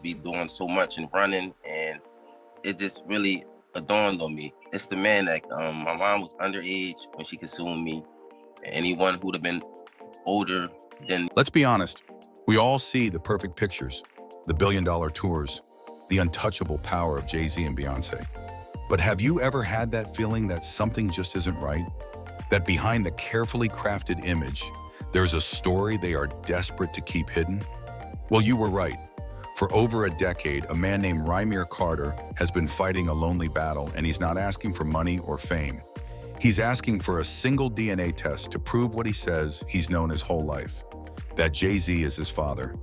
be doing so much and running, and it just really dawned on me. It's the man that my mom was underage when she consumed me. Anyone who'd have been older than Let's be honest. We all see the perfect pictures, the billion-dollar tours, the untouchable power of Jay-Z and Beyoncé. But have you ever had that feeling that something just isn't right? That behind the carefully crafted image, there's a story they are desperate to keep hidden? Well, you were right. For over a decade, a man named Rymir Carter has been fighting a lonely battle, and he's not asking for money or fame. He's asking for a single DNA test to prove what he says he's known his whole life, that Jay-Z is his father.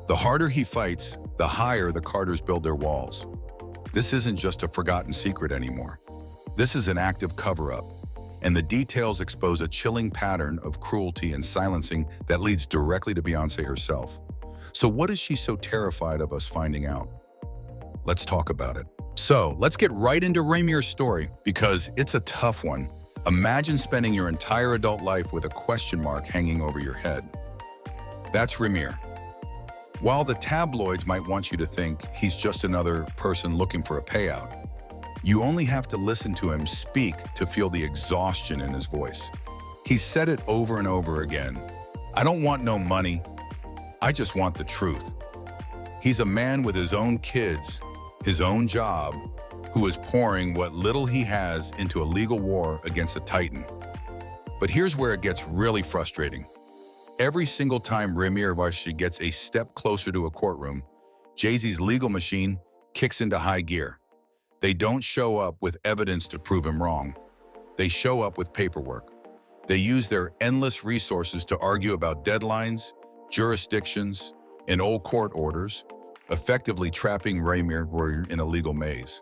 The harder he fights, the higher the Carters build their walls. This isn't just a forgotten secret anymore. This is an active cover-up, and the details expose a chilling pattern of cruelty and silencing that leads directly to Beyoncé herself. So what is she so terrified of us finding out? Let's talk about it. So let's get right into Rymir's story, because it's a tough one. Imagine spending your entire adult life with a question mark hanging over your head. That's Rymir. While the tabloids might want you to think he's just another person looking for a payout, you only have to listen to him speak to feel the exhaustion in his voice. He's said it over and over again. I don't want no money. I just want the truth. He's a man with his own kids, his own job, who is pouring what little he has into a legal war against a titan. But here's where it gets really frustrating. Every single time Rymir gets a step closer to a courtroom, Jay-Z's legal machine kicks into high gear. They don't show up with evidence to prove him wrong. They show up with paperwork. They use their endless resources to argue about deadlines, jurisdictions, and old court orders, effectively trapping Rymir in a legal maze.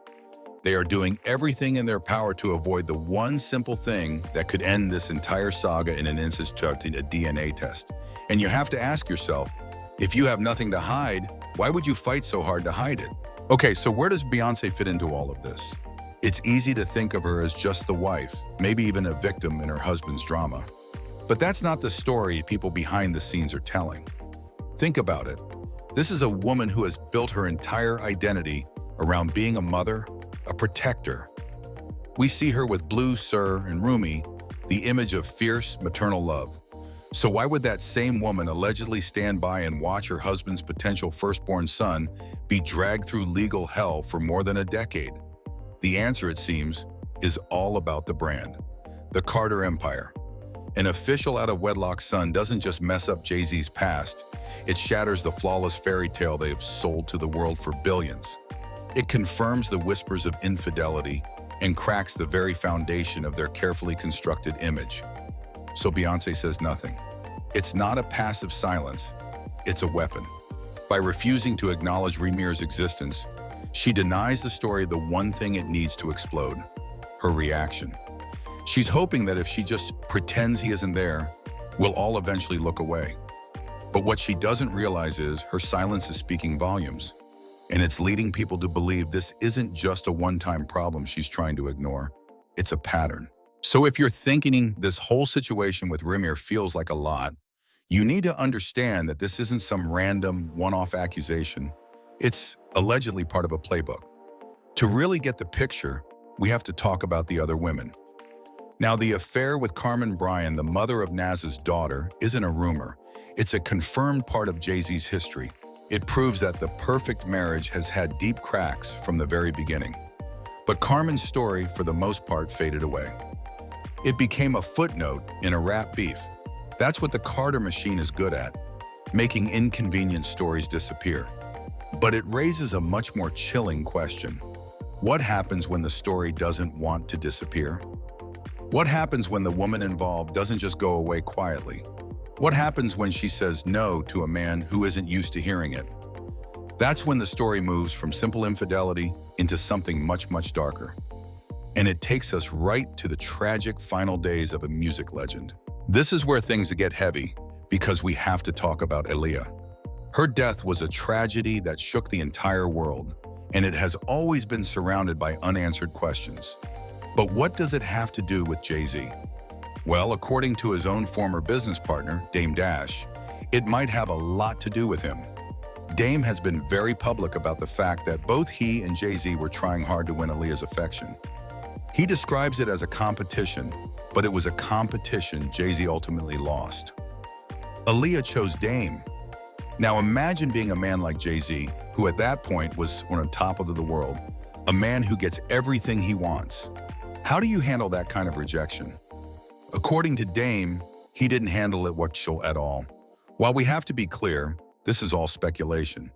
They are doing everything in their power to avoid the one simple thing that could end this entire saga in an instant, a DNA test. And you have to ask yourself, if you have nothing to hide, why would you fight so hard to hide it? Okay, so where does Beyoncé fit into all of this? It's easy to think of her as just the wife, maybe even a victim in her husband's drama. But that's not the story people behind the scenes are telling. Think about it. This is a woman who has built her entire identity around being a mother, a protector. We see her with Blue, Sir, and Rumi, the image of fierce maternal love. So why would that same woman allegedly stand by and watch her husband's potential firstborn son be dragged through legal hell for more than a decade? The answer, it seems, is all about the brand, the Carter Empire. An official out-of-wedlock son doesn't just mess up Jay-Z's past, it shatters the flawless fairy tale they have sold to the world for billions. It confirms the whispers of infidelity and cracks the very foundation of their carefully constructed image. So Beyoncé says nothing. It's not a passive silence, it's a weapon. By refusing to acknowledge Rymir's existence, she denies the story the one thing it needs to explode, her reaction. She's hoping that if she just pretends he isn't there, we'll all eventually look away. But what she doesn't realize is her silence is speaking volumes. And it's leading people to believe this isn't just a one-time problem she's trying to ignore. It's a pattern. So if you're thinking this whole situation with Rymir feels like a lot, you need to understand that this isn't some random one-off accusation. It's allegedly part of a playbook. To really get the picture, we have to talk about the other women. Now, the affair with Carmen Bryan, the mother of Nas's daughter, isn't a rumor. It's a confirmed part of Jay-Z's history. It proves that the perfect marriage has had deep cracks from the very beginning. But Carmen's story, for the most part, faded away. It became a footnote in a rap beef. That's what the Carter machine is good at, making inconvenient stories disappear. But it raises a much more chilling question. What happens when the story doesn't want to disappear? What happens when the woman involved doesn't just go away quietly? What happens when she says no to a man who isn't used to hearing it? That's when the story moves from simple infidelity into something much, much darker. And it takes us right to the tragic final days of a music legend. This is where things get heavy, because we have to talk about Aaliyah. Her death was a tragedy that shook the entire world, and it has always been surrounded by unanswered questions. But what does it have to do with Jay-Z? Well, according to his own former business partner, Dame Dash, it might have a lot to do with him. Dame has been very public about the fact that both he and Jay-Z were trying hard to win Aaliyah's affection. He describes it as a competition, but it was a competition Jay-Z ultimately lost. Aaliyah chose Dame. Now imagine being a man like Jay-Z, who at that point was on top of the world, a man who gets everything he wants. How do you handle that kind of rejection? According to Dame, he didn't handle it well at all. While we have to be clear, this is all speculation.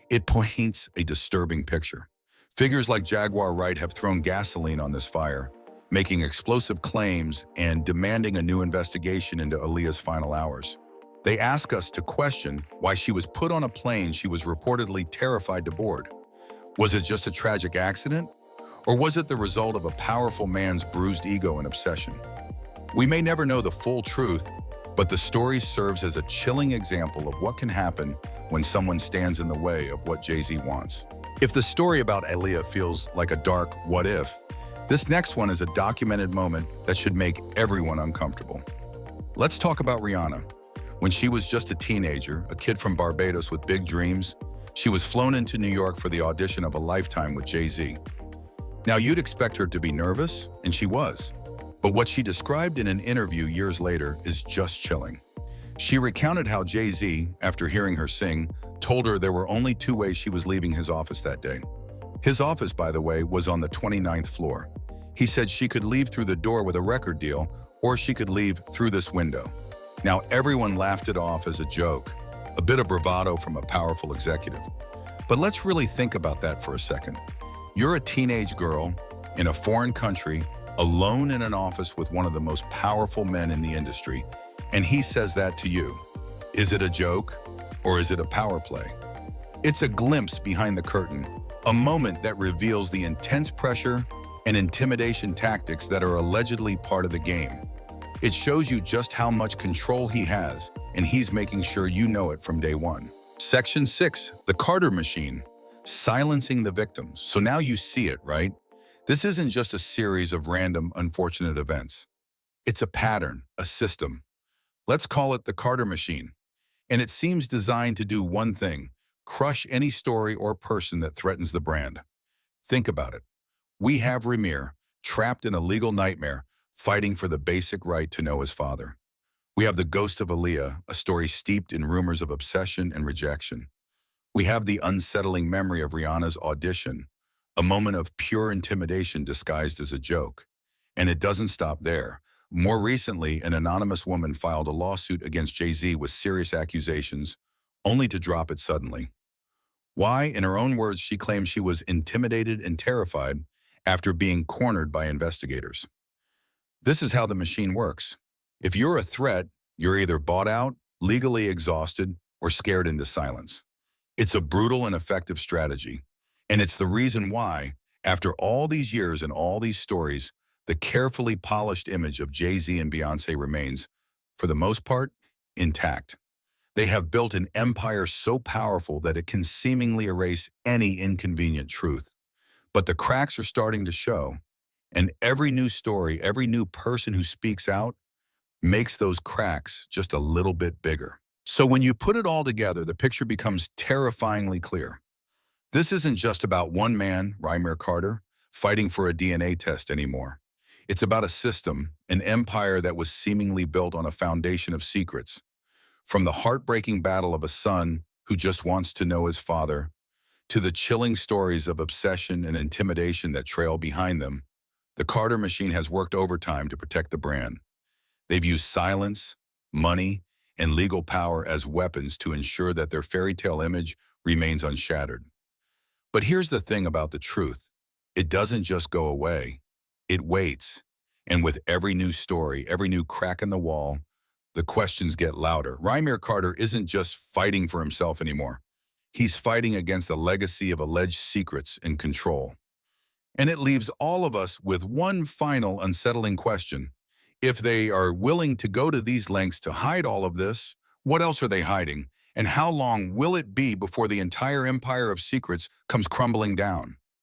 It paints a disturbing picture. Figures like Jaguar Wright have thrown gasoline on this fire, making explosive claims and demanding a new investigation into Aaliyah's final hours. They ask us to question why she was put on a plane she was reportedly terrified to board. Was it just a tragic accident? Or was it the result of a powerful man's bruised ego and obsession? We may never know the full truth, but the story serves as a chilling example of what can happen when someone stands in the way of what Jay-Z wants. If the story about Aaliyah feels like a dark what if, this next one is a documented moment that should make everyone uncomfortable. Let's talk about Rihanna. When she was just a teenager, a kid from Barbados with big dreams, she was flown into New York for the audition of A Lifetime with Jay-Z. Now you'd expect her to be nervous, and she was. But what she described in an interview years later is just chilling. She recounted how Jay-Z, after hearing her sing, told her there were only two ways she was leaving his office that day. His office, by the way, was on the 29th floor. He said she could leave through the door with a record deal, or she could leave through this window. Now everyone laughed it off as a joke, a bit of bravado from a powerful executive. But let's really think about that for a second. You're a teenage girl in a foreign country, alone in an office with one of the most powerful men in the industry, and he says that to you. Is it a joke, or is it a power play? It's a glimpse behind the curtain, a moment that reveals the intense pressure and intimidation tactics that are allegedly part of the game. It shows you just how much control he has, and he's making sure you know it from day one. Section 6, the Carter machine, silencing the victims. So now you see it, right? This isn't just a series of random, unfortunate events. It's a pattern, a system. Let's call it the Carter machine. And it seems designed to do one thing: crush any story or person that threatens the brand. Think about it. We have Rymir, trapped in a legal nightmare, fighting for the basic right to know his father. We have the ghost of Aaliyah, a story steeped in rumors of obsession and rejection. We have the unsettling memory of Rihanna's audition, a moment of pure intimidation disguised as a joke. And it doesn't stop there. More recently, an anonymous woman filed a lawsuit against Jay-Z with serious accusations, only to drop it suddenly. Why? In her own words, she claims she was intimidated and terrified after being cornered by investigators. This is how the machine works. If you're a threat, you're either bought out, legally exhausted, or scared into silence. It's a brutal and effective strategy. And it's the reason why, after all these years and all these stories, the carefully polished image of Jay-Z and Beyoncé remains, for the most part, intact. They have built an empire so powerful that it can seemingly erase any inconvenient truth. But the cracks are starting to show, and every new story, every new person who speaks out, makes those cracks just a little bit bigger. So when you put it all together, the picture becomes terrifyingly clear. This isn't just about one man, Rymir Carter, fighting for a DNA test anymore. It's about a system, an empire that was seemingly built on a foundation of secrets. From the heartbreaking battle of a son who just wants to know his father, to the chilling stories of obsession and intimidation that trail behind them, the Carter machine has worked overtime to protect the brand. They've used silence, money, and legal power as weapons to ensure that their fairy tale image remains unshattered. But here's the thing about the truth. It doesn't just go away. It waits. And with every new story, every new crack in the wall, the questions get louder. Rymir Carter isn't just fighting for himself anymore. He's fighting against a legacy of alleged secrets and control. And it leaves all of us with one final unsettling question. If they are willing to go to these lengths to hide all of this, what else are they hiding? And how long will it be before the entire empire of secrets comes crumbling down?